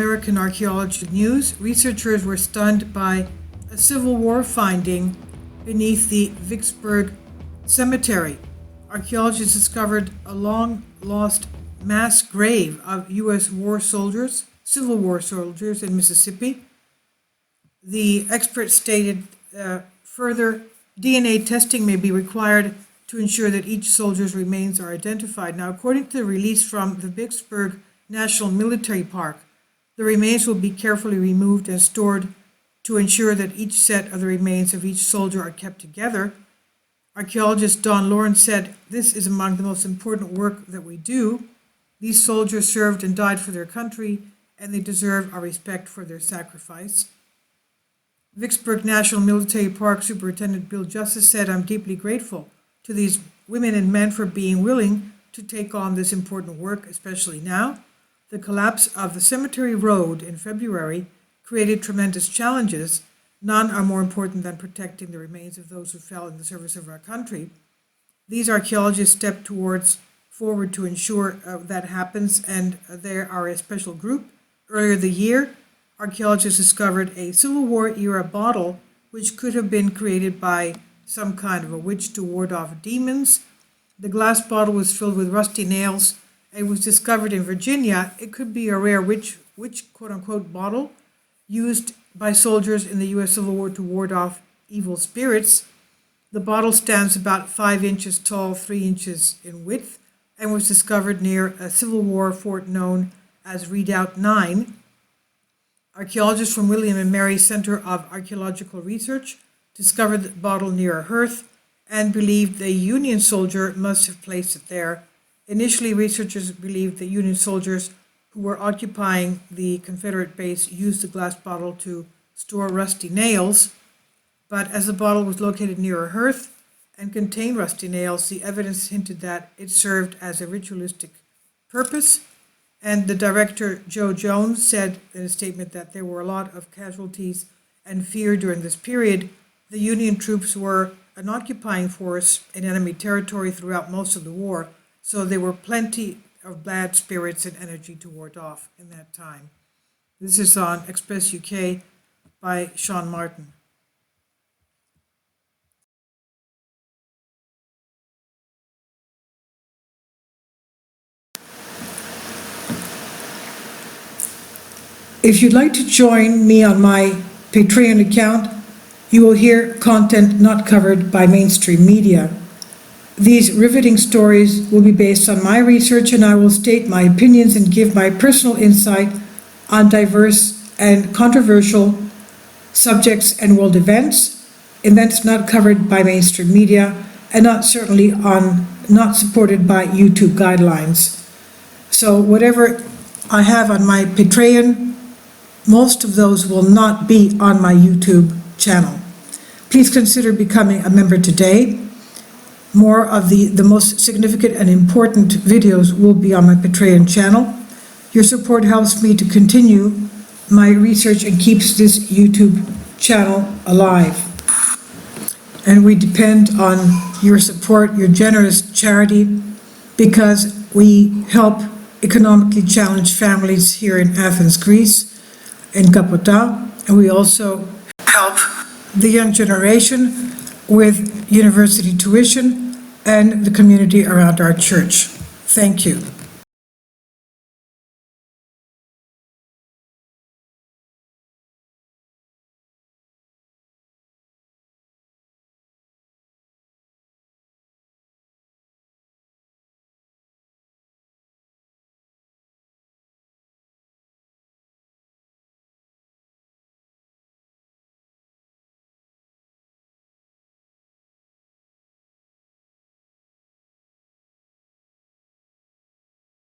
American Archaeology News, researchers were stunned by a Civil War finding beneath the Vicksburg Cemetary. Archaeologists discovered a long-lost mass grave of U.S. Civil War soldiers in Mississippi. The experts stated further DNA testing may be required to ensure that each soldier's remains are identified. Now, according to the release from the Vicksburg National Military Park, the remains will be carefully removed and stored to ensure that each set of the remains of each soldier are kept together. Archaeologist Don Lawrence said, "This is among the most important work that we do. These soldiers served and died for their country, and they deserve our respect for their sacrifice." Vicksburg National Military Park Superintendent Bill Justice said, "I'm deeply grateful to these women and men for being willing to take on this important work, especially now. The collapse of the Cemetery Road in February created tremendous challenges. None are more important than protecting the remains of those who fell in the service of our country." These archaeologists stepped forward to ensure that happens, and they are a special group. Earlier the year, archaeologists discovered a Civil War era bottle which could have been created by some kind of a witch to ward off demons. The glass bottle was filled with rusty nails and was discovered in Virginia. It could be a rare witch quote-unquote bottle used by soldiers in the U.S. Civil War to ward off evil spirits. The bottle stands about 5 inches tall, 3 inches in width, and was discovered near a Civil War fort known as Redoubt 9. Archaeologists from William and Mary Center of Archaeological Research discovered the bottle near a hearth and believed a Union soldier must have placed it there. Initially, researchers believed that Union soldiers who were occupying the Confederate base used the glass bottle to store rusty nails, but as the bottle was located near a hearth and contained rusty nails, the evidence hinted that it served as a ritualistic purpose. And the director, Joe Jones, said in a statement that there were a lot of casualties and fear during this period. The Union troops were an occupying force in enemy territory throughout most of the war, so there were plenty of bad spirits and energy to ward off in that time. This is on Express UK by Sean Martin. If you'd like to join me on my Patreon account, you will hear content not covered by mainstream media. These riveting stories will be based on my research, and I will state my opinions and give my personal insight on diverse and controversial subjects and world events not covered by mainstream media, and not supported by YouTube guidelines. So whatever I have on my Patreon, most of those will not be on my YouTube channel. Please consider becoming a member today. More of the most significant and important videos will be on my Patreon channel. Your support helps me to continue my research and keeps this YouTube channel alive. And we depend on your support, your generous charity, because we help economically challenged families here in Athens, Greece, in Kapota, and we also help the young generation with university tuition and the community around our church. Thank you.